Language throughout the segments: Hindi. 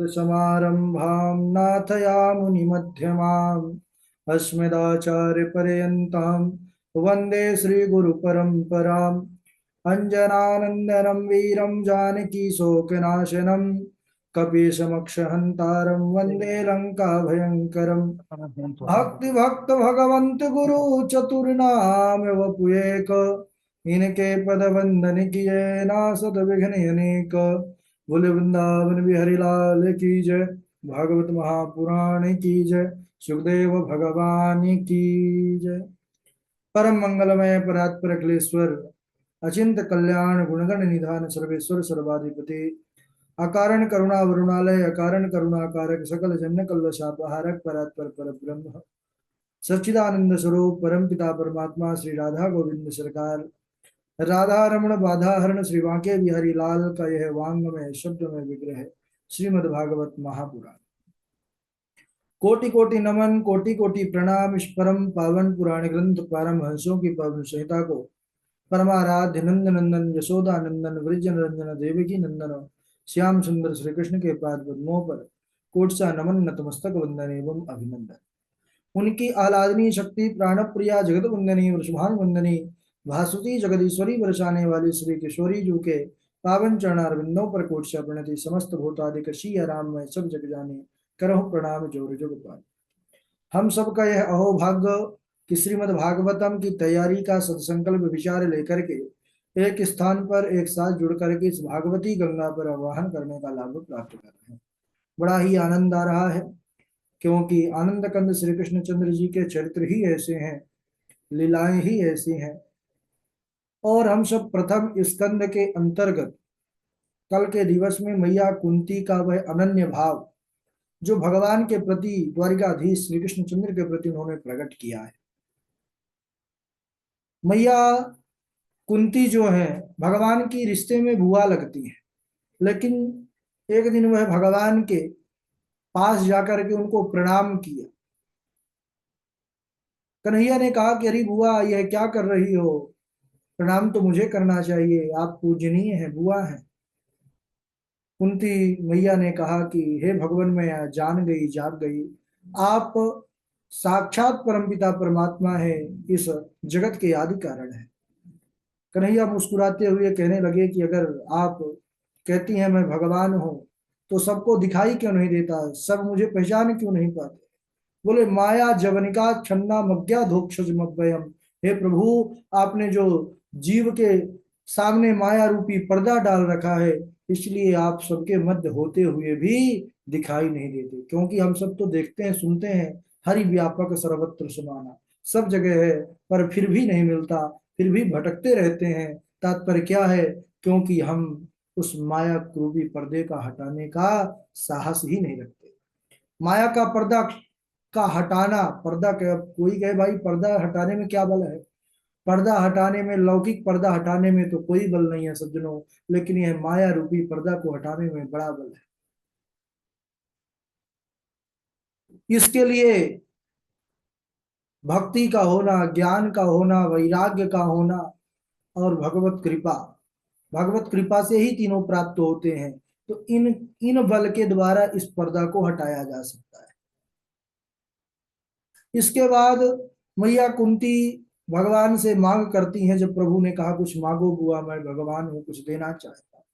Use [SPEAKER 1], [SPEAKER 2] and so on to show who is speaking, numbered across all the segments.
[SPEAKER 1] समारंभां नाथयामुनिमध्यमाम् अस्मदाचार्यपर्यन्तां वन्दे श्रीगुरुपरम्पराम्। अञ्जनानन्दनं वीरं जानकी शोकनाशनं कपीशमक्षहन्तारं वन्दे लङ्काभयङ्करम्। भक्ति भक्त भगवंत गुरु चतुर्नाम वपुएक, इनके पद वंदन किए नासत विघ्न अनेक। बोले वृंदावन बिहारी लाल की जय, भागवत महापुराण की जय, सुखदेव भगवान की जय। परम मंगलमय परात्पर अखिलेश्वर, अचिंत कल्याण गुणगण निधान सर्वेश्वर सर्वाधिपति, अकारण करुणा वरुणालय अकारण करुणाकारक सकल जन कल्लशापहारक परात्पर परब्रह्म सच्चिदानंद स्वरूप परम पिता परमात्मा श्री राधा गोविंद सरकार, राधा रमण बाधा हरण श्री बांके बिहारी लाल का यह वांग में शब्द में विग्रह श्रीमद् भागवत महापुराण। कोटि कोटि नमन कोटि कोटि प्रणाम। इस परम पावन पुराण ग्रंथ परम हंसों की पावन संहिता को परमाराध्य नंद नंदन यशोदा नंदन वृज रंजन देवकी नंदन श्याम सुंदर श्री कृष्ण के पाद पद्मों पर कोटसा नमन नतमस्तक वंदन एवं अभिनंदन। उनकी आह्लादनीय शक्ति प्राण प्रिया जगत वंदनी वृषभान वंदनी भासुती जगदीश्वरी बरसाने वाली श्री किशोरी जू के पावन चरणारविंदों पर कोटसा प्रणति। समस्त भूतादिक शी आराम में सब जग जाने करहु प्रणाम जोर जुग पाए। हम सबका यह अहोभाग्य कि श्रीमद् भागवतम की तैयारी का सत्संकल्प विचार लेकर के एक स्थान पर एक साथ जुड़ करके इस भागवती गंगा पर आवाहन करने का लाभ प्राप्त कर रहे हैं। बड़ा ही आनंद आ रहा है, क्योंकि आनंद कंद श्री कृष्णचंद्र जी के चरित्र ही ऐसे हैं, लीलाएं ही ऐसी हैं। और हम सब प्रथम स्कंद के अंतर्गत कल के दिवस में मैया कुंती का वह अनन्य भाव जो भगवान के प्रति द्वारिकाधीश श्री कृष्णचंद्र के प्रति उन्होंने प्रकट किया है। मैया कुंती जो है भगवान की रिश्ते में बुआ लगती है, लेकिन एक दिन वह भगवान के पास जाकर के उनको प्रणाम किया। कन्हैया ने कहा कि अरे बुआ यह क्या कर रही हो, प्रणाम तो मुझे करना चाहिए, आप पूजनीय है, बुआ है। कुंती मैया ने कहा कि हे भगवान मैं जान गई जाग गई, आप साक्षात परमपिता परमात्मा है, इस जगत के आदि कारण है। कन्हैया मुस्कुराते हुए कहने लगे कि अगर आप कहती हैं मैं भगवान हूं तो सबको दिखाई क्यों नहीं देता, सब मुझे पहचान क्यों नहीं पाते। बोले माया जवनिका छन्ना मज्ञा धोक्षज मव्ययम, हे प्रभु आपने जो जीव के सामने माया रूपी पर्दा डाल रखा है, इसलिए आप सबके मध्य होते हुए भी दिखाई नहीं देते। क्योंकि हम सब तो देखते हैं सुनते हैं, हरि व्यापक सर्वत्र समाना, सब जगह है, पर फिर भी नहीं मिलता, फिर भी भटकते रहते हैं। तात्पर्य क्या है, क्योंकि हम उस माया रूपी पर्दे का हटाने का साहस ही नहीं रखते। माया का पर्दा का हटाना, पर्दा क्या, कोई कहे भाई पर्दा हटाने में क्या बल है, पर्दा हटाने में, लौकिक पर्दा हटाने में तो कोई बल नहीं है सज्जनों, लेकिन यह माया रूपी पर्दा को हटाने में बड़ा बल है। इसके लिए भक्ति का होना, ज्ञान का होना, वैराग्य का होना और भगवत कृपा, भगवत कृपा से ही तीनों प्राप्त होते हैं। तो इन इन बल के द्वारा इस पर्दा को हटाया जा सकता है। इसके बाद मैया कुंती भगवान से मांग करती हैं। जब प्रभु ने कहा कुछ मांगो बुआ, मैं भगवान हूं, कुछ देना चाहता,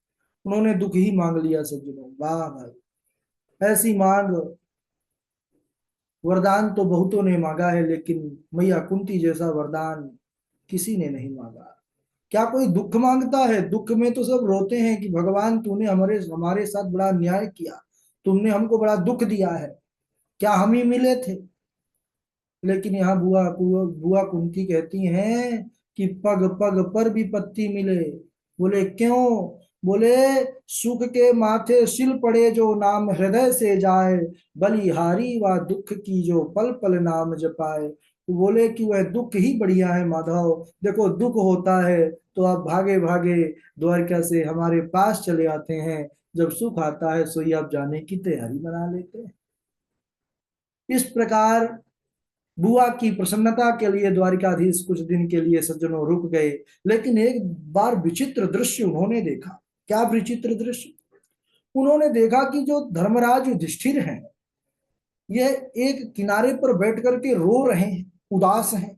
[SPEAKER 1] उन्होंने दुख ही मांग लिया सज्जनों। वाह भाई, ऐसी मांग, वरदान तो बहुतों ने मांगा है, लेकिन मैया कुंती जैसा वरदान किसी ने नहीं मांगा। क्या कोई दुख मांगता है? दुख में तो सब रोते हैं कि भगवान तूने हमारे हमारे साथ बड़ा अन्याय किया, तुमने हमको बड़ा दुख दिया है, क्या हम ही मिले थे। लेकिन यहाँ बुआ बुआ कुंती कहती हैं कि पग पग पर भी पत्ती मिले। बोले क्यों? बोले सुख के माथे सिल पड़े जो नाम हृदय से जाए, बलिहारी व दुख की जो पल पल नाम जपाए। तो बोले कि वह दुख ही बढ़िया है माधव, देखो दुख होता है तो आप भागे भागे द्वारका से हमारे पास चले आते हैं, जब सुख आता है सोई आप जाने की तैयारी बना लेते हैं। इस प्रकार बुआ की प्रसन्नता के लिए द्वारिकाधीश कुछ दिन के लिए सज्जनों रुक गए। लेकिन एक बार विचित्र दृश्य उन्होंने देखा। क्या विचित्र दृश्य? उन्होंने देखा कि जो धर्मराज युधिष्ठिर हैं ये एक किनारे पर बैठ करके रो रहे हैं, उदास हैं,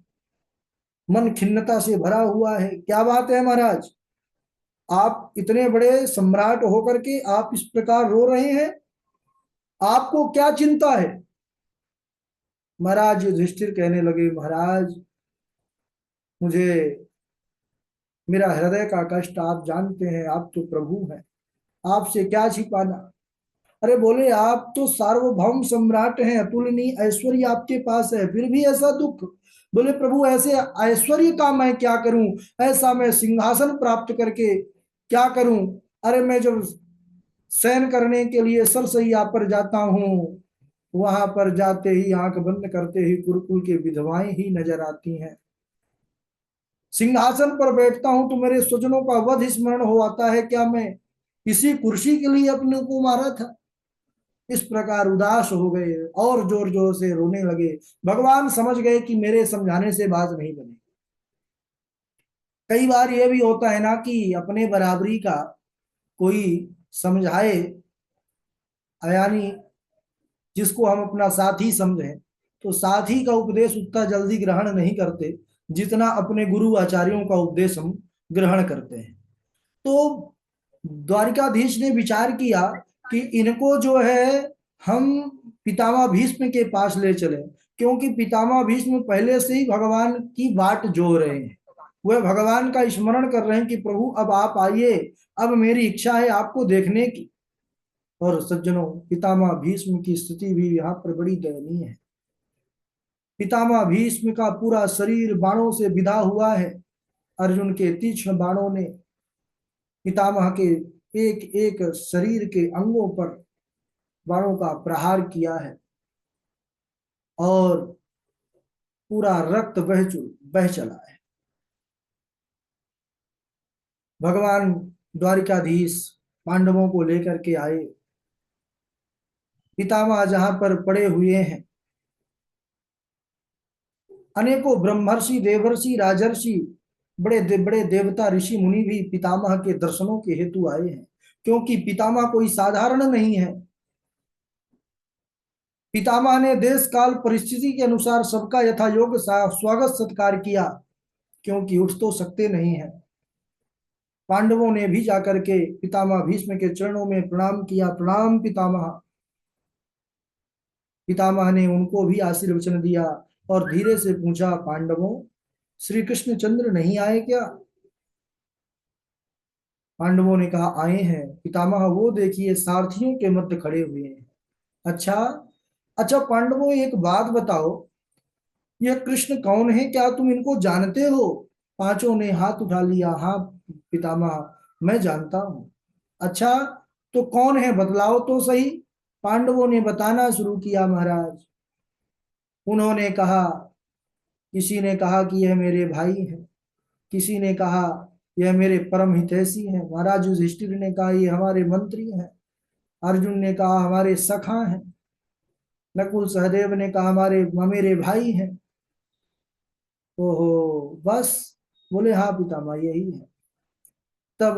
[SPEAKER 1] मन खिन्नता से भरा हुआ है। क्या बात है महाराज, आप इतने बड़े सम्राट होकर के आप इस प्रकार रो रहे हैं, आपको क्या चिंता है? महाराज युधिष्ठिर कहने लगे, महाराज मुझे मेरा हृदय का कष्ट आप जानते हैं, आप तो प्रभु हैं, आपसे क्या छिपाना। अरे बोले, आप तो सार्वभौम सम्राट हैं, अतुलनीय ऐश्वर्य आपके पास है, फिर भी ऐसा दुख। बोले प्रभु, ऐसे ऐश्वर्य का मैं क्या करूं, ऐसा मैं सिंहासन प्राप्त करके क्या करूं। अरे मैं जब शयन करने के लिए सरसैया पर जाता हूं, वहां पर जाते ही आंख बंद करते ही कुरुकुल की विधवाएं ही नजर आती हैं। सिंहासन पर बैठता हूं तो मेरे स्वजनों का वध स्मरण हो आता है, क्या मैं इसी कुर्सी के लिए अपने को मारा था। इस प्रकार उदास हो गए और जोर जोर से रोने लगे। भगवान समझ गए कि मेरे समझाने से बात नहीं बनी। कई बार यह भी होता है ना कि अपने बराबरी का कोई समझाए, यानी जिसको हम अपना साथी समझें, तो साथी का उपदेश उतना जल्दी ग्रहण नहीं करते जितना अपने गुरु आचार्यों का उपदेश हम ग्रहण करते हैं। तो द्वारिकाधीश ने विचार किया कि इनको जो है हम पितामह भीष्म के पास ले चले, क्योंकि पितामह भीष्म पहले से ही भगवान की बाट जो रहे हैं, वह भगवान का स्मरण कर रहे हैं कि प्रभु अब आप आइए, अब मेरी इच्छा है आपको देखने की। और सज्जनों, पितामह भीष्म की स्थिति भी यहाँ पर बड़ी दयनीय है। पितामह भीष्म का पूरा शरीर बाणों से बिधा हुआ है। अर्जुन के तीक्ष्ण बाणों ने पितामह के एक एक शरीर के अंगों पर बाणों का प्रहार किया है और पूरा रक्त बह चला है। भगवान द्वारिकाधीश पांडवों को लेकर के आए। पितामह जहां पर पड़े हुए हैं, अनेकों ब्रह्मर्षि देवर्षि राजर्षि बड़े देवता ऋषि मुनि भी पितामह के दर्शनों के हेतु आए हैं, क्योंकि पितामह कोई साधारण नहीं है। पितामह ने देश काल परिस्थिति के अनुसार सबका यथा योग्य स्वागत सत्कार किया, क्योंकि उठ तो सकते नहीं है। पांडवों ने भी जाकर के पितामह भीष्म के चरणों में प्रणाम किया, प्रणाम पितामह। पितामह ने उनको भी आशीर्वचन दिया और धीरे से पूछा, पांडवों श्री कृष्ण चंद्र नहीं आए क्या? पांडवों ने कहा, आए हैं पितामह, वो देखिए सारथियों के मध्य खड़े हुए हैं। अच्छा अच्छा पांडवों, एक बात बताओ, यह कृष्ण कौन है, क्या तुम इनको जानते हो? पांचों ने हाथ उठा लिया, हाँ पितामह, मैं जानता हूँ। अच्छा, तो कौन है, बतलाओ तो सही। पांडवों ने बताना शुरू किया महाराज। उन्होंने कहा, किसी ने कहा कि यह मेरे भाई हैं, किसी ने कहा यह मेरे परम हितैषी हैं, महाराज युधिष्ठिर ने कहा ये हमारे मंत्री हैं, अर्जुन ने कहा हमारे सखा हैं, नकुल सहदेव ने कहा हमारे मेरे भाई हैं। ओहो, बस? बोले हाँ पितामह, यही है। तब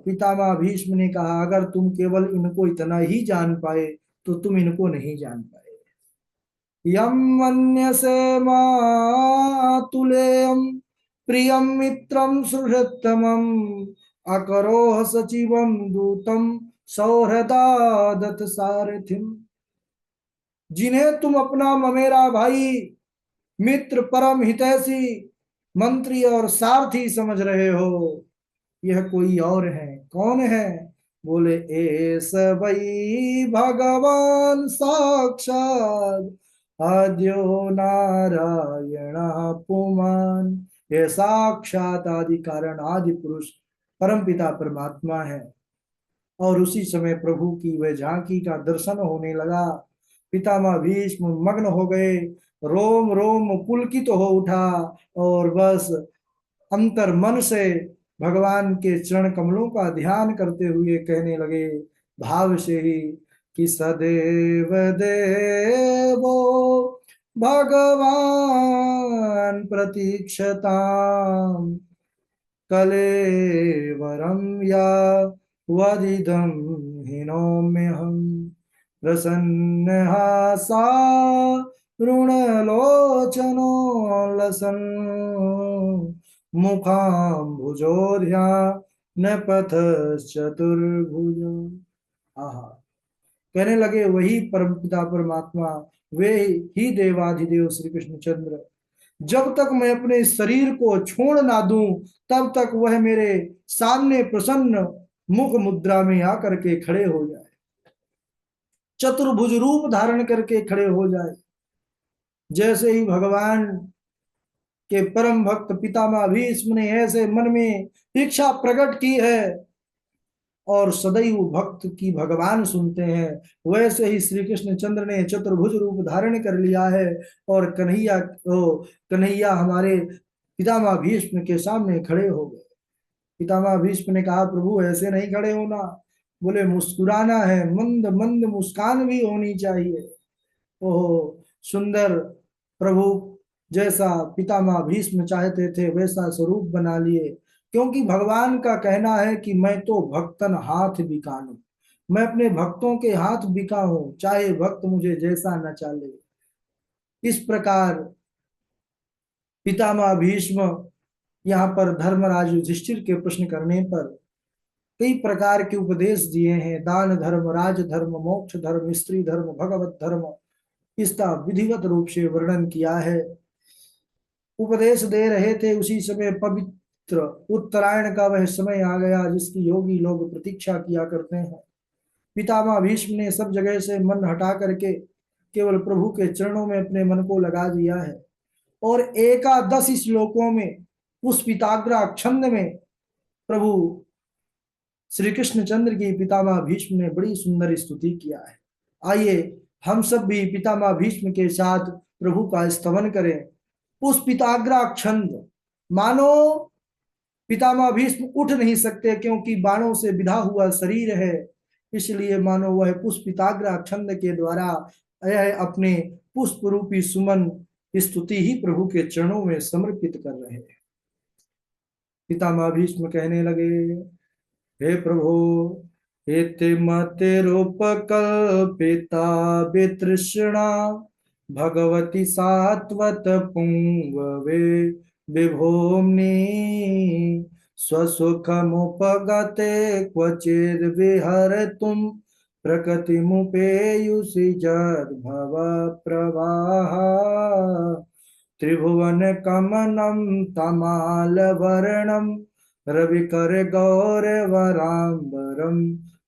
[SPEAKER 1] पितामह भीष्म ने कहा, अगर तुम केवल इनको इतना ही जान पाए तो तुम इनको नहीं जान पाए। यम मन्यसे मातुलेयम प्रियम मित्रम सुहृत्तमम अकरोह सचिवम दूतम सौहृदा दत्त सारथिम। जिन्हें तुम अपना ममेरा भाई, मित्र, परम हितैषी, मंत्री और सारथी समझ रहे हो, यह कोई और है। कौन है? बोले, एस वही भगवान साक्षात आद्यो नारायण पुमान। यह साक्षात आदि कारण आदि पुरुष परम पिता परमात्मा है। और उसी समय प्रभु की वह झांकी का दर्शन होने लगा। पितामह भीष्म मग्न हो गए, रोम रोम पुलकित तो हो उठा और बस अंतर मन से भगवान के चरण कमलों का ध्यान करते हुए कहने लगे भाव से ही कि सदैव देवो भगवान प्रतीक्षताम कलेवरम या वदिदम नौम्यहं प्रसन्नहासा ऋणलोचनो लसन् मुखाम्बुजोर्या न पथश्चतुर्भुज। आहा, कहने लगे वही परम पिता परमात्मा, वे ही देवाधिदेव श्री कृष्णचंद्र, जब तक मैं अपने शरीर को छोड़ ना दूं तब तक वह मेरे सामने प्रसन्न मुख मुद्रा में आकर के खड़े हो जाए, चतुर्भुज रूप धारण करके खड़े हो जाए। जैसे ही भगवान के परम भक्त पितामह भीष्म ने ऐसे मन में इच्छा प्रकट की है और सदैव भक्त की भगवान सुनते हैं, वैसे ही श्री कृष्ण चंद्र ने चतुर्भुज रूप धारण कर लिया है और कन्हैया हमारे पितामह भीष्म के सामने खड़े हो गए। पितामह भीष्म ने कहा, प्रभु ऐसे नहीं खड़े होना। बोले, मुस्कुराना है, मंद मंद मुस्कान भी होनी चाहिए। ओह सुंदर प्रभु, जैसा पितामह भीष्म चाहते थे वैसा स्वरूप बना लिए, क्योंकि भगवान का कहना है कि मैं तो भक्तन हाथ बिकानू, मैं अपने भक्तों के हाथ बिका हूं, चाहे भक्त मुझे जैसा न चाले। इस प्रकार पितामह भीष्म यहाँ पर धर्मराज युधिष्ठिर के प्रश्न करने पर कई प्रकार के उपदेश दिए हैं। दान धर्म, राज धर्म, मोक्ष धर्म, स्त्री धर्म, भगवत धर्म, इसका विधिवत रूप से वर्णन किया है। उपदेश दे रहे थे, उसी समय पवित्र उत्तरायण का वह समय आ गया जिसकी योगी लोग प्रतीक्षा किया करते हैं। पितामह भीष्म ने सब जगह से मन हटा करके केवल प्रभु के चरणों में अपने मन को लगा दिया है और एकादश श्लोकों में पुष्पिताग्रा छंद में प्रभु श्री कृष्ण चंद्र की पितामह भीष्म ने बड़ी सुंदर स्तुति किया है। आइए हम सब भी पितामह भीष्म के साथ प्रभु का स्तवन करें। पुष्पिताग्रा छंद, मानो पितामह भीष्म उठ नहीं सकते क्योंकि बाणों से विधा हुआ शरीर है, इसलिए मानो वह पुष्पिताग्रा छंद के द्वारा यह अपने पुष्प रूपी सुमन स्तुति ही प्रभु के चरणों में समर्पित कर रहे हैं। पितामह भीष्म कहने लगे, हे प्रभु, इतिमतिरुपकल्पिता वितृष्णा भगवती सात्वत पुंगवे विभोम्नि स्वसुखमुपगते क्वचिद्विहर्तुं प्रकृतिमुपेयुषि जद्भव प्रवाह त्रिभुवन कमनं तमालवर्णं रविकर गौरवराम्बरं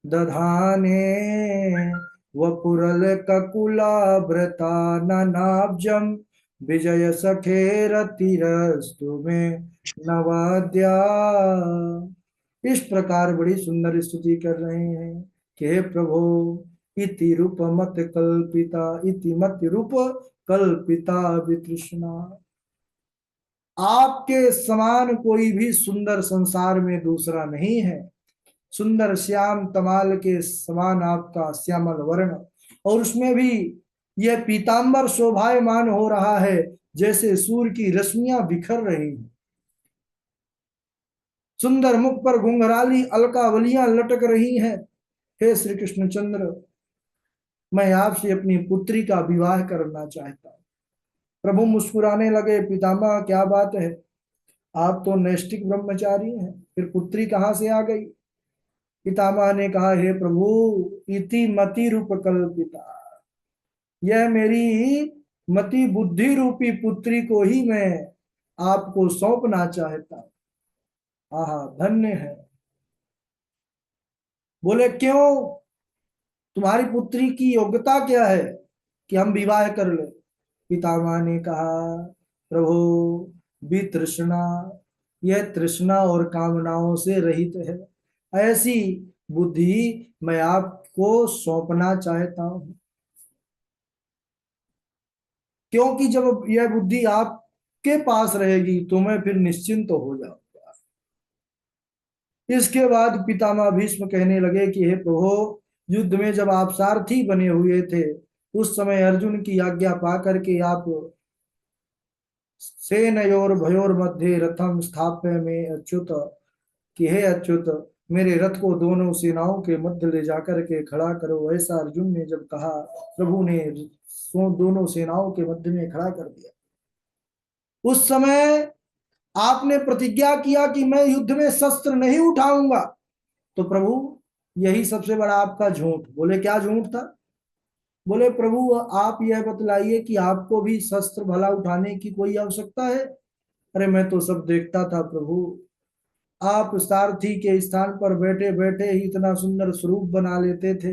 [SPEAKER 1] दधाने वपुरल ककुलाभृताननाब्जं विजय सखेरतिरस्तु मे नवाद्या। इस प्रकार बड़ी सुंदर स्तुति कर रहे हैं कि हे प्रभु, इति रूप मत कल्पिता, इति मत रूप कल्पिता वितृष्णा, आपके समान कोई भी सुंदर संसार में दूसरा नहीं है। सुंदर श्याम तमाल के समान आपका श्यामल वर्ण, और उसमें भी यह पीतांबर शोभायमान हो रहा है जैसे सूर्य की रश्मियां बिखर रही हैं। सुंदर मुख पर घुंघराली अलकावलियां लटक रही हैं। हे श्री कृष्ण चंद्र, मैं आपसे अपनी पुत्री का विवाह करना चाहता हूं। प्रभु मुस्कुराने लगे, पितामह क्या बात है, आप तो नैष्ठिक ब्रह्मचारी हैं, फिर पुत्री कहाँ से आ गई। पितामह ने कहा, हे प्रभु, इति मति रूप कल्पिता, यह मेरी मति बुद्धि रूपी पुत्री को ही मैं आपको सौंपना चाहता हूं। आहा, धन्य है। बोले, क्यों, तुम्हारी पुत्री की योग्यता क्या है कि हम विवाह कर ले। पितामह ने कहा, प्रभु, वितृष्णा, यह तृष्णा और कामनाओं से रहित है, ऐसी बुद्धि मैं आपको सौंपना चाहता हूं, क्योंकि जब यह बुद्धि आपके पास रहेगी तो मैं फिर निश्चिंत हो जाऊंगा। इसके बाद पितामह भीष्म कहने लगे कि हे प्रभु, युद्ध में जब आप सारथी बने हुए थे उस समय अर्जुन की आज्ञा पा करके आप सेनयोर भयोर मध्य रथम स्थाप्य में अच्युत, कि हे अच्युत, मेरे रथ को दोनों सेनाओं के मध्य ले जाकर के खड़ा करो। ऐसा अर्जुन ने जब कहा, प्रभु ने दोनों सेनाओं के मध्य में खड़ा कर दिया। उस समय आपने प्रतिज्ञा किया कि मैं युद्ध में शस्त्र नहीं उठाऊंगा। तो प्रभु, यही सबसे बड़ा आपका झूठ। बोले क्या झूठ था? बोले प्रभु, आप यह बतलाइए कि आपको भी शस्त्र भला उठाने की कोई आवश्यकता है? अरे मैं तो सब देखता था प्रभु। आप सारथी के स्थान पर बैठे बैठे ही इतना सुंदर स्वरूप बना लेते थे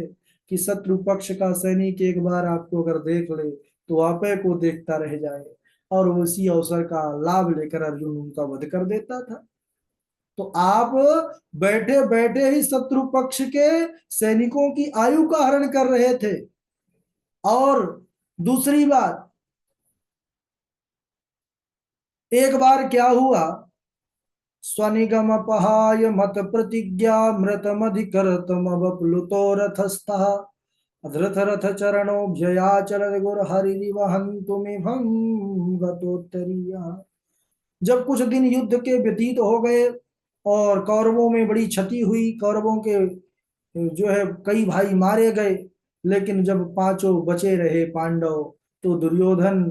[SPEAKER 1] कि शत्रु पक्ष का सैनिक एक बार आपको अगर देख ले तो आपे को देखता रह जाए, और उसी अवसर का लाभ लेकर अर्जुन उनका वध कर देता था। तो आप बैठे बैठे ही शत्रु पक्ष के सैनिकों की आयु का हरण कर रहे थे। और दूसरी बात, एक बार क्या हुआ, स्वनिगम पहाय मत प्रतिज्ञा मृतमधिकरतम वप्लुतो रथस्थः धृत रथ चरणोभ्ययाचर गुर हरिवहंतुमिभं गतोत्तरीया। जब कुछ दिन युद्ध के व्यतीत हो गए और कौरवों में बड़ी क्षति हुई, कौरवों के जो है कई भाई मारे गए, लेकिन जब पांचों बचे रहे पांडव, तो दुर्योधन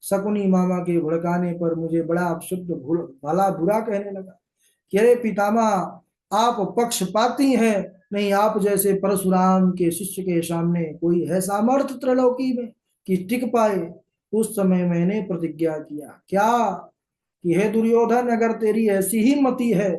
[SPEAKER 1] शकुनी मामा के भड़काने पर मुझे बड़ा अपशुद्ध भला बुरा कहने लगा कि अरे पितामह, आप पक्षपाती हैं। नहीं, आप जैसे परशुराम के शिष्य के सामने कोई है सामर्थ्य त्रैलोकी में कि टिक पाए? उस समय मैंने प्रतिज्ञा किया क्या कि हे दुर्योधन, अगर तेरी ऐसी ही मति है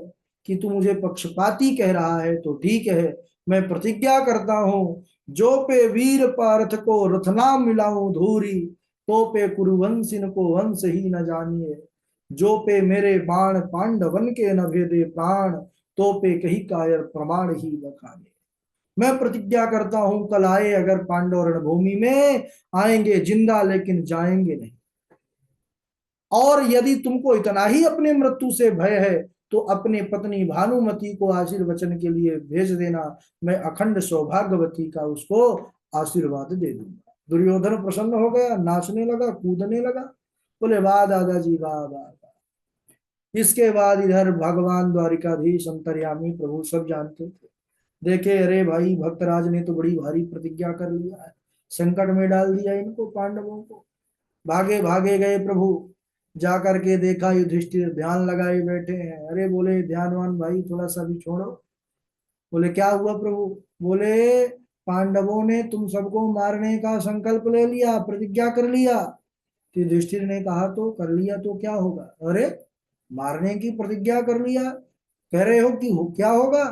[SPEAKER 1] कि तू मुझे पक्षपाती कह रहा है तो ठीक है, मैं प्रतिज्ञा करता हूं, जो पे वीर पार्थ को रथना मिलाऊं धूरी, तो पे कुरुवंशिन को वंश ही न जानिए, जो पे मेरे बाण पांडवन के न भेदे प्राण, तो पे कही कायर प्रमाण ही बखाने। मैं प्रतिज्ञा करता हूं, कल आए अगर पांडव रणभूमि में, आएंगे जिंदा लेकिन जाएंगे नहीं। और यदि तुमको इतना ही अपने मृत्यु से भय है तो अपने पत्नी भानुमति को आशीर्वचन के लिए भेज देना, मैं अखंड सौभाग्यवती का उसको आशीर्वाद दे दूंगा। दुर्योधन प्रसन्न हो गया, नाचने लगा, कूदने लगा। बोले वाह दादाजी, वाह वाह वाह। इसके बाद इधर भगवान द्वारिकाधीश अंतर्यामी प्रभु सब जानते थे। देखे, अरे भाई भक्तराज ने तो बड़ी भारी प्रतिज्ञा कर लिया है, संकट में डाल दिया इनको पांडवों को। भागे भागे गए प्रभु, जाकर के देखा युधिष्ठिर ध्यान लगाए बैठे हैं। अरे बोले ध्यानवान भाई, थोड़ा सा भी छोड़ो। बोले क्या हुआ प्रभु? बोले पांडवों ने तुम सबको मारने का संकल्प ले लिया, प्रतिज्ञा कर लिया। युधिष्ठिर ने कहा तो कर लिया तो क्या होगा? अरे मारने की प्रतिज्ञा कर लिया, कह रहे हो कि क्या होगा?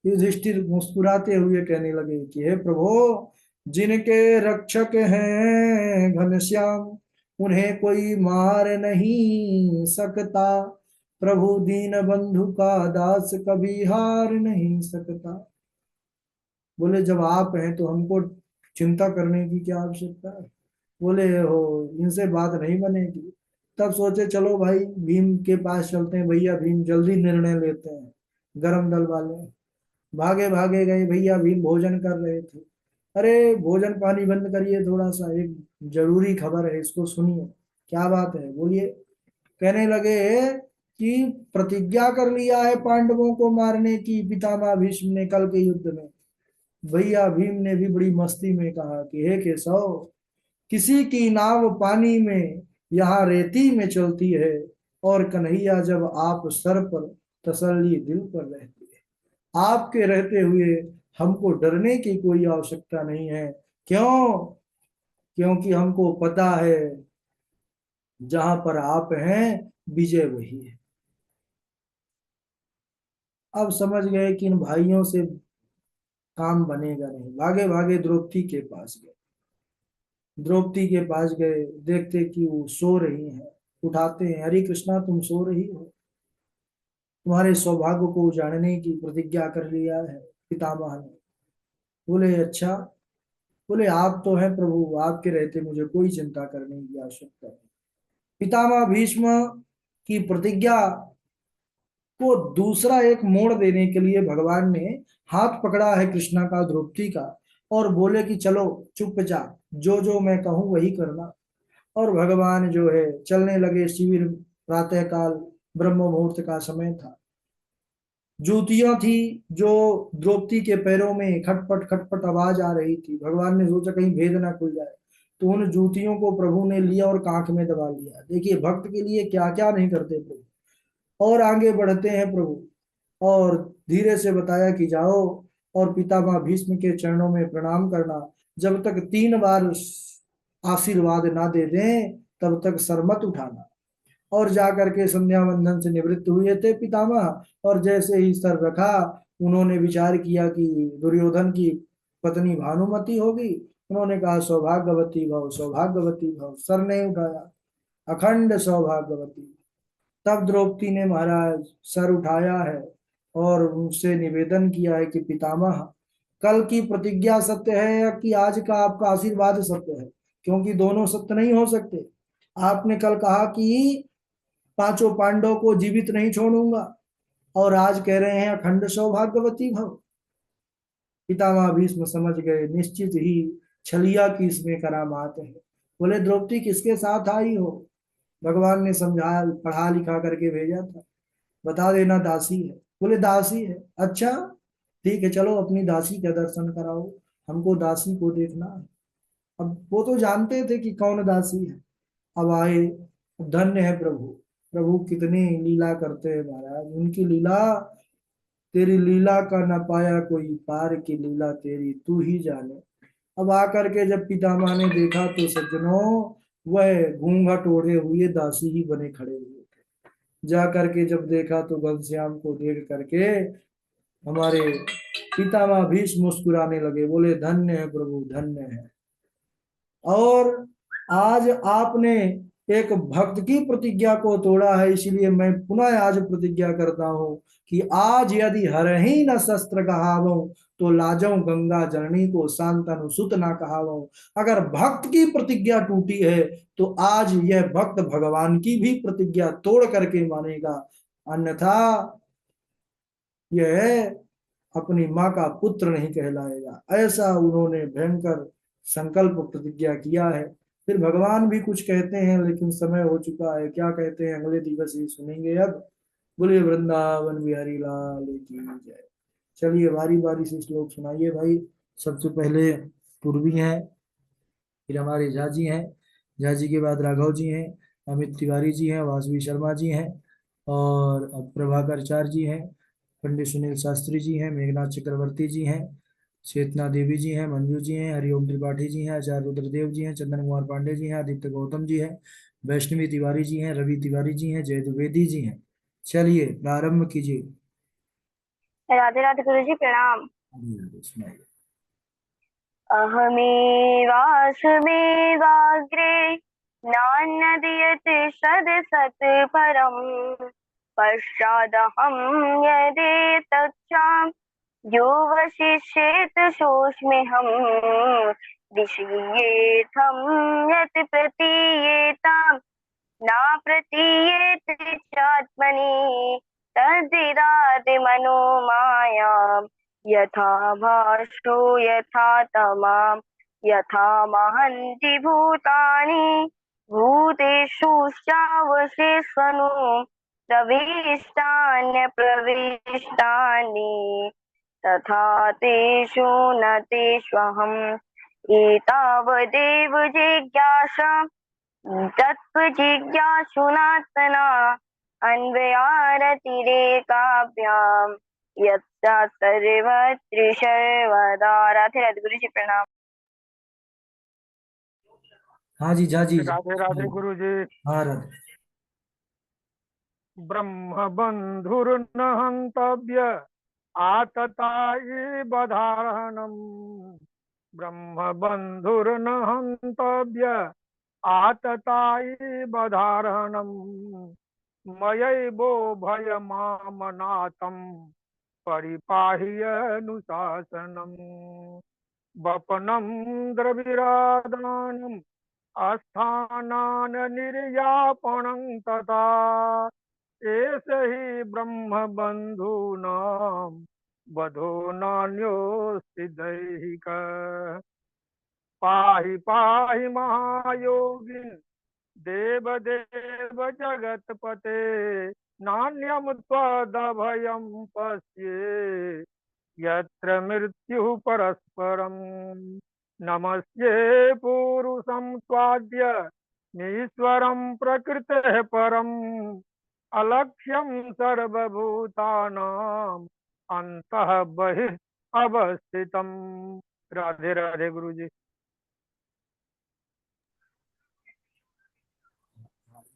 [SPEAKER 1] युधिष्ठिर मुस्कुराते हुए कहने लगे कि हे प्रभु, जिनके रक्षक हैं घनश्याम, उन्हें कोई मार नहीं सकता। प्रभु दीन बंधु का दास कभी हार नहीं सकता। बोले जब आप हैं तो हमको चिंता करने की क्या आवश्यकता है? बोले हो, इनसे बात नहीं बनेगी। तब सोचे चलो भाई भीम के पास चलते हैं, भैया भीम जल्दी निर्णय लेते हैं, गरम दल वाले। भागे भागे गए, भैया भीम भोजन कर रहे थे। अरे भोजन पानी बंद करिए, थोड़ा सा एक जरूरी खबर है, इसको सुनिए। क्या बात है? बोलिए। कहने लगे कि प्रतिज्ञा कर लिया है पांडवों को मारने की पितामह भीष्म ने कल के युद्ध में। भैया भीम ने भी बड़ी मस्ती में कहा कि हे केशव, किसी की नाव पानी में, यहाँ रेती में चलती है, और कन्हैया जब आप सर पर, तसल्ली दिल पर रहती है। आपके रहते हुए हमको डरने की कोई आवश्यकता नहीं है। क्यों? क्योंकि हमको पता है जहां पर आप हैं विजय वही है। अब समझ गए कि इन भाइयों से काम बनेगा नहीं। भागे भागे द्रौपदी के पास गए। द्रौपदी के पास गए, देखते कि वो सो रही हैं। उठाते हैं, हरे कृष्णा तुम सो रही हो, तुम्हारे सौभाग्य को उजाड़ने की प्रतिज्ञा कर लिया है पितामह ने। बोले अच्छा। बोले आप तो हैं प्रभु, आपके रहते मुझे कोई चिंता करने की आवश्यकता नहीं। पितामह भीष्म की प्रतिज्ञा को दूसरा एक मोड़ देने के लिए भगवान ने हाथ पकड़ा है कृष्णा का, द्रौपदी का, और बोले कि चलो चुपचाप, जो जो मैं कहूं वही करना। और भगवान जो है चलने लगे शिविर। प्रातः काल ब्रह्म मुहूर्त का समय था। जूतियां थी जो द्रौपदी के पैरों में खटपट खटपट आवाज आ रही थी। भगवान ने सोचा कहीं भेद ना खुल जाए, तो उन जूतियों को प्रभु ने लिया और कांख में दबा लिया। देखिए भक्त के लिए क्या क्या नहीं करते प्रभु। और आगे बढ़ते हैं प्रभु, और धीरे से बताया कि जाओ और पितामह भीष्म के चरणों में प्रणाम करना। जब तक 3 बार आशीर्वाद ना दे दें तब तक सर मत उठाना। और जाकर के संध्या वंदन से निवृत्त हुए थे पितामह। और जैसे ही सर रखा, उन्होंने विचार किया कि दुर्योधन की पत्नी भानुमति होगी। उन्होंने कहा सौभाग्यवती भव, सौभाग्यवती भव। सर नहीं उठाया, अखंड सौभाग्यवती। तब द्रौपदी ने महाराज सर उठाया है और उनसे निवेदन किया है कि पितामह, कल की प्रतिज्ञा सत्य है या कि आज का आपका आशीर्वाद सत्य है? क्योंकि दोनों सत्य नहीं हो सकते। आपने कल कहा कि 5 पांडवों को जीवित नहीं छोड़ूंगा, और आज कह रहे हैं अखंड सौभाग्यवती भव। पितामह भीष्म समझ गए निश्चित ही छलिया की इसमें करामात है। बोले द्रौपदी किसके साथ आई हो? भगवान ने समझा पढ़ा लिखा करके भेजा था, बता देना दासी है। बोले दासी है, अच्छा ठीक है, चलो अपनी दासी का दर्शन कराओ, हमको दासी को देखना है। अब वो तो जानते थे कि कौन दासी है। अब आए, धन्य है प्रभु। प्रभु कितनी लीला करते हैं महाराज, उनकी लीला, तेरी लीला का न पाया कोई पार, की लीला तेरी तू ही जाने। अब आकर के जब पितामह ने देखा तो सज्जनों, वह घूंघट ओढ़े हुए दासी ही बने खड़े हुए थे। जा करके जब देखा तो घनश्याम को देख करके हमारे पितामह भीष्म मुस्कुराने लगे। बोले धन्य है प्रभु, धन्य है। और आज आपने एक भक्त की प्रतिज्ञा को तोड़ा है, इसलिए मैं पुनः आज प्रतिज्ञा करता हूं कि आज यदि हरहि न शस्त्र कहावो, तो लाजो गंगा जननी को शांतनु सुत ना कहावो। अगर भक्त की प्रतिज्ञा टूटी है तो आज यह भक्त भगवान की भी प्रतिज्ञा तोड़ करके मानेगा, अन्यथा यह अपनी माँ का पुत्र नहीं कहलाएगा। ऐसा उन्होंने भयंकर संकल्प प्रतिज्ञा किया है। फिर भगवान भी कुछ कहते हैं, लेकिन समय हो चुका है। क्या कहते हैं अगले दिवस ही सुनेंगे। अब बोलिए वृंदावन बिहारी लाल की जय। चलिए बारी बारी से श्लोक सुनाइए भाई। सबसे पहले पूर्वी हैं, फिर हमारे झा जी हैं, झा जी के बाद राघव जी हैं, अमित तिवारी जी हैं, वासवी शर्मा जी हैं, और अब प्रभाकर चार जी हैं, पंडित सुनील शास्त्री जी हैं, मेघनाथ चक्रवर्ती जी हैं, चेतना देवी जी हैं, मंजू जी हैं, हरिओम त्रिपाठी जी हैं, आचार्य रुद्रदेव जी हैं, चंदन कुमार पांडे जी हैं, आदित्य गौतम जी हैं, वैष्णवी तिवारी जी हैं, रवि तिवारी जी हैं, जय द्विवेदी जी हैं। चलिए प्रारंभ कीजिए।
[SPEAKER 2] राधे राधे गुरु जी प्रणाम।
[SPEAKER 1] सुनाइए।
[SPEAKER 2] अहमेवास्मेवाग्रे नान्यदीयते सदसत् परम् पश्चादहं यदेतच्छां यो वशिष्येत सोऽस्म्यहम् दिशीयेऽहं यत् प्रतीयेताम् न प्रतीयेत चात्मनि तद्विदाति मनो मायाम् यथा भासो यथा तमाम् यथा महन्ति भूतानि भूतेषु चावशेषनु प्रविष्टान्यप्रविष्टानि तथा तेषु न तेष्वहम् एतावदेव जिज्ञासा तत्त्वजिज्ञासुनात्मना अन्वयारतिरेकाभ्याम् यत्सा सर्वत्र सर्वदा। राधे राधे गुरु जी प्रणाम।
[SPEAKER 1] हाँ जी झा जी।
[SPEAKER 3] राधे राधे गुरु जी।
[SPEAKER 1] हाँ राधे।
[SPEAKER 3] ब्रह्म बंधुर्न हंतव्य आततायी बधारणम। ब्रह्म बंधुर्न हंतव्य आततायी बधारणम। मयैवो भयमामनाथं परिपाह्यनुशासनम्। वपनं द्रविरादानम् अस्थानान निर्यापणं तथा एष हि ब्रह्म बंधूनां वधो नान्योस्ति दैहिक। पाहि पाहि महायोगिन देव देव जगतपते नान्यं त्वदभयं पश्ये यत्र मृत्युः परस्परम् नमस्ये पुरुषं त्वाद्य ईश्वरं प्रकृतेः परम् अलक्ष्यं सर्वभूतानां अंतः बहिः अवस्थितम्। राधे राधे गुरु जी।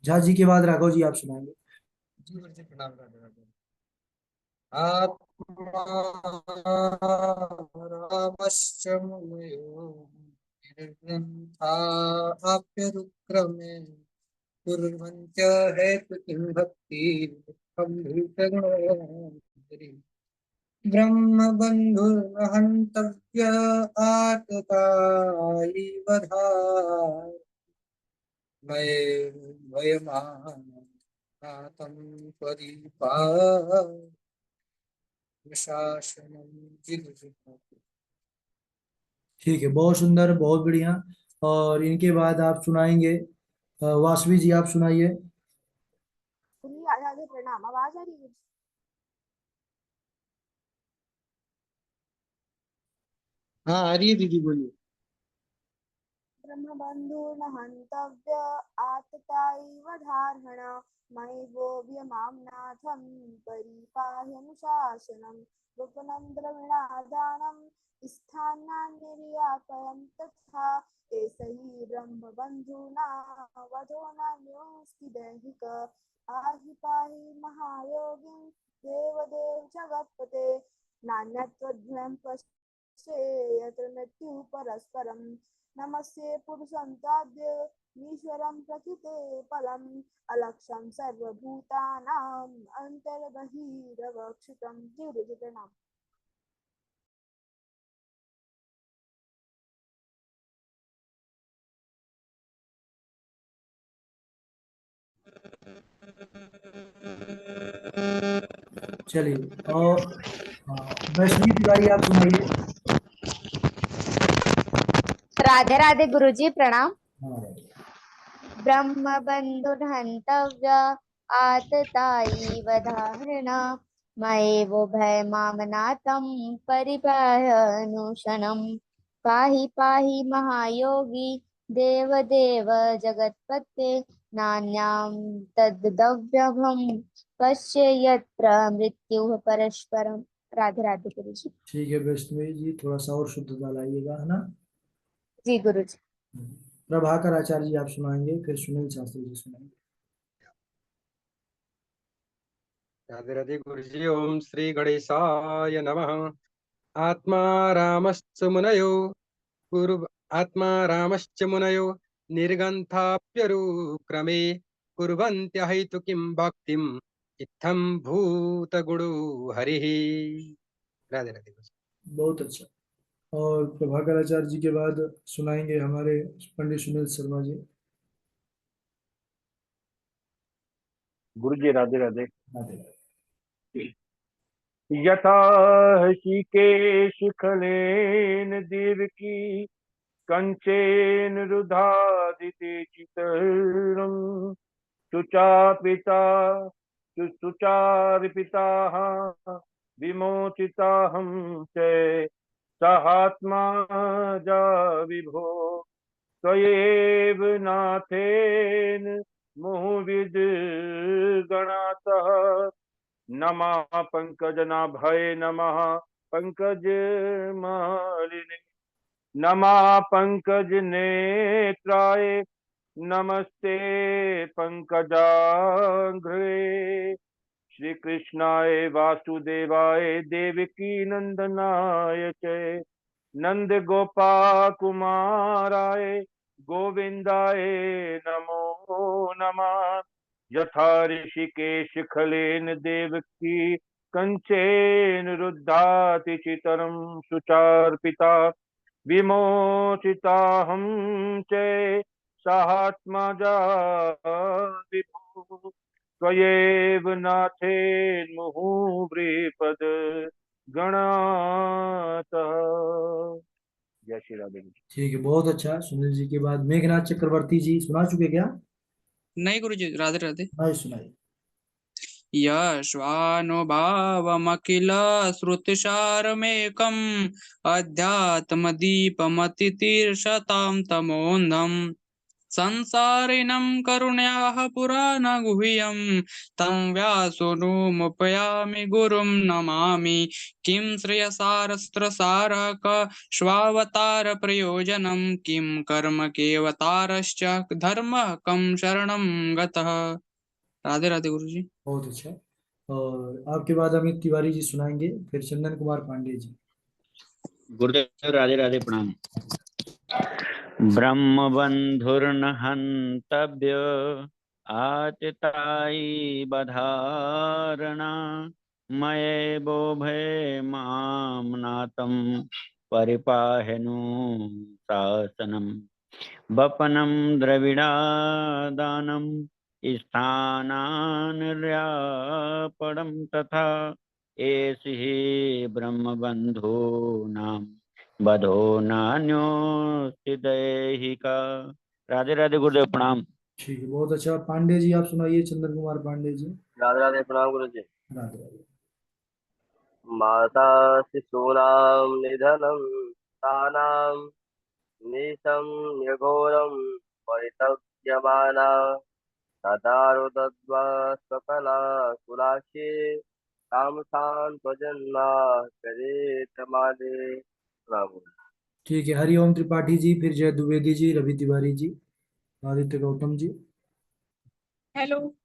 [SPEAKER 1] झा जी के बाद राघव जी आप सुनाएंगे।
[SPEAKER 4] जी गुरु जी प्रणाम। राधे राधे। आत्मारामश्च मुनयो निर्ग्रन्थाप्यनुक्रमे कुर्वन्त्य हेतुकिं भक्तिर्भीतगणोऽन्तरि ब्रह्मबन्धुर्हन्तव्य आततायि वधार् मये वयमानातं प्रशासनम। जी गुरु जी।
[SPEAKER 1] ठीक है, बहुत सुंदर, बहुत बढ़िया। और इनके बाद आप सुनाएंगे वासवी जी, आप सुनाइए।
[SPEAKER 5] गुरु जी आधा आधे प्रणाम। आवाज आ रही है?
[SPEAKER 4] हाँ आ रही है दीदी, बोलिए।
[SPEAKER 5] ब्रह्म बंधु न हंतव्य आतताइव धारण मयि गोव्यमाम्नाथं परिपाह्यनुशासनम् गोपनन्द्रविणादानं स्थानान्निर्यापयं तथा एष हि ब्रह्मबन्धुना वधो न न्योऽस्ति दैहिक आहि पाहि महायोगिं देवदेव जगत्पते नान्यत्वद्वयं यत्र मृत्यु परस्परम् नमस्ये पुरुषन्ताद्य ईश्वरं प्रकृते फलम् अलक्षं सर्वभूतानाम् अन्तर्बहिरवक्षितम्। जी गुरु जी प्रणाम।
[SPEAKER 1] चलिए, और वैष्णवी तिवारी आप सुनाइए।
[SPEAKER 6] राधे राधे गुरुजी प्रणाम।
[SPEAKER 1] हाँ,
[SPEAKER 6] ब्रह्म बंधुर्हंतव्य आततायी वधारण मयेवो भयमामनातं परिपाह्यनुशनं पाहि पाहि महायोगी देवदेव जगत्पते नान्यां तद्द्रव्यभं पश्य यत्र मृत्युः परस्परम्। राधे राधे गुरुजी।
[SPEAKER 1] ठीक है वैष्णवी जी, थोड़ा सा और शुद्धता लाइएगा, है ना।
[SPEAKER 6] जी गुरुजी।
[SPEAKER 1] प्रभाकर आचार्य जी आप सुनाएंगे, फिर सुनील शास्त्री जी सुनाएंगे।
[SPEAKER 7] राधे राधे गुरु जी। ओम श्री गणेशाय नमः। आत्मा रामश्च मुनयो कुरु आत्मा रामश्च मुनयो निर्गन्थाप्यरुक्रमे कुर्वन्त्यहैतु किं भक्तिम् इत्थं भूतगुणो हरिः। राधे राधे गुरु जी।
[SPEAKER 1] बहुत अच्छा। और प्रभाकर आचार्य जी के बाद सुनाएंगे हमारे पंडित सुनील शर्मा जी।
[SPEAKER 3] गुरु जी राधे राधे।
[SPEAKER 1] राधे।
[SPEAKER 3] यथा ऋषिकेश खलेन देवकी कंचेन रुधादिते चितरम् सुचापिता सुचार्पिताः विमोचिताहं च सहात्मा जा विभो त्वयैव नाथेन मुहुविद् गणातः नमः पंकजनाभये नमः पंकजमालिने नमः पंकजनेत्राय नमस्ते पंकजाघ्रे श्री कृष्णाय वासुदेवाय देवकी नंदनाय च नंद गोपाकुमाराय गोविंदाय नमो नमः। यथा ऋषिकेश खलेन देवकी कंचेन रुद्धाति चितरं सुचार्पिता विमोचिताहं च सहात्मजा विभो त्वयैव नाथेन्मुहुर्व्रीपद गणातः। जय श्री राधे।
[SPEAKER 1] ठीक है, बहुत अच्छा। सुनील जी के बाद मेघनाथ चक्रवर्ती जी सुना चुके क्या?
[SPEAKER 8] नहीं गुरुजी। राधे राधे।
[SPEAKER 1] नहीं सुनाइए।
[SPEAKER 8] यश्वानुभावमखिल श्रुतिसारमेकम् अध्यात्मदीपमतितीर्षतां तमोऽन्धम् संसारिणं करुण्याः पुराणगुह्यं तं व्यासोऽनुमुपयामि गुरुं नमामि किं श्रेयसारस्त्रसारक स्वावतारप्रयोजनं किं कर्म केवतारश्च धर्मः कं शरणं गतः। राधे राधे गुरु जी।
[SPEAKER 1] बहुत अच्छा। और आपके बाद अमित तिवारी जी सुनाएंगे, फिर चंदन कुमार पांडे जी।
[SPEAKER 9] गुरुदेव राधे राधे प्रणाम। ब्रह्म बंधुर्न हन्तव्य आततायी बधारणा मयेवो भय मां नातं परिपाहेनु शासनम् वपनं द्रविडादानं स्थानानिर्यापणं तथा एषि हि ब्रह्मबन्धूनां बधो नान्योस्तिदैहिका। राधे राधे गुरुदेव प्रणाम।
[SPEAKER 1] ठीक है, बहुत अच्छा। पांडे जी आप सुनाइए, चंदन कुमार पांडे जी।
[SPEAKER 3] राधे राधे प्रणाम गुरु जी।
[SPEAKER 1] राधे राधे।
[SPEAKER 3] माता शिशूनां निधनं तानां निशं निगोरं परितव्यमाना तदा रुदध्वा सकला कुलाशे कामसान् स्वजन्मा करेत मादे। प्रणाम।
[SPEAKER 1] ठीक है, हरिओम त्रिपाठी जी, फिर जय द्विवेदी जी, रवि तिवारी जी, आदित्य गौतम जी।
[SPEAKER 10] हेलो।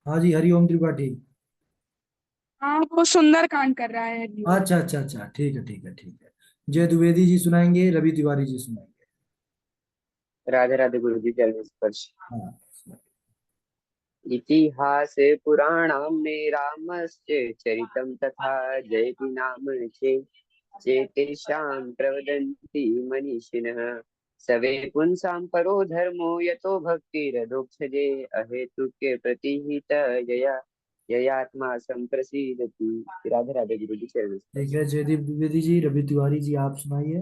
[SPEAKER 1] हाँ जी, हरिओम त्रिपाठी।
[SPEAKER 10] हाँ, वो सुंदरकांड कर रहा है अभी वो।
[SPEAKER 1] अच्छा अच्छा अच्छा, ठीक है ठीक है ठीक है। जय द्विवेदी जी सुनाएंगे, रवि तिवारी जी सुनाएंगे।
[SPEAKER 11] राधे राधे गुरु जी। चरण स्पर्श।
[SPEAKER 1] हाँ।
[SPEAKER 11] इतिहासे पुराणाम्ने रामस्य चरितं तथा जयति नाम चेतेषां प्रवदन्ति मनीषिणः सवे पुंसां परो धर्मो यतो भक्तिरधोक्षजे अहेतुके प्रतिहित यया ययात्मा संप्रसीदति। राधे राधे गुरु जी। चरण स्पर्श।
[SPEAKER 1] ठीक है, जयदीप द्विवेदी जी, रवि तिवारी जी आप सुनाइए।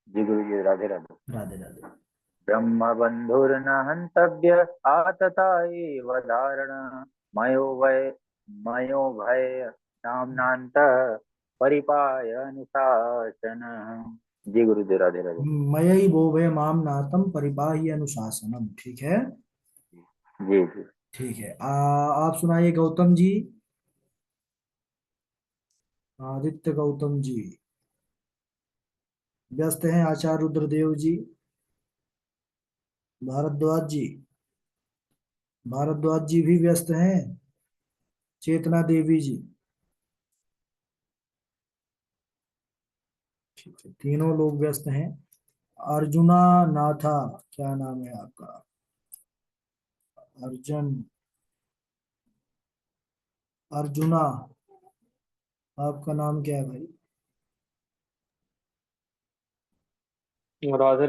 [SPEAKER 3] जी गुरु जी राधे राधे।
[SPEAKER 1] राधे राधे।
[SPEAKER 3] ब्रह्म बंधुर्न हन्तव्य आततायी वधारण मयो भय नाम्नान्त परिपायनुशासन। जी गुरु जी राधे राधे।
[SPEAKER 1] मयि भोभय माम नातम परिपाही अनुशासनम। ठीक है।
[SPEAKER 3] जी जी।
[SPEAKER 1] ठीक है, आप सुनाइए गौतम जी, आदित्य गौतम जी। व्यस्त हैं आचार्य रुद्रदेव जी, भारद्वाज जी। भारद्वाज जी भी व्यस्त हैं, चेतना देवी जी। ठीक है, तीनों लोग व्यस्त हैं। अर्जुना नाथा, क्या नाम है आपका? अर्जुन, अर्जुना, आपका नाम क्या है भाई?
[SPEAKER 3] राधे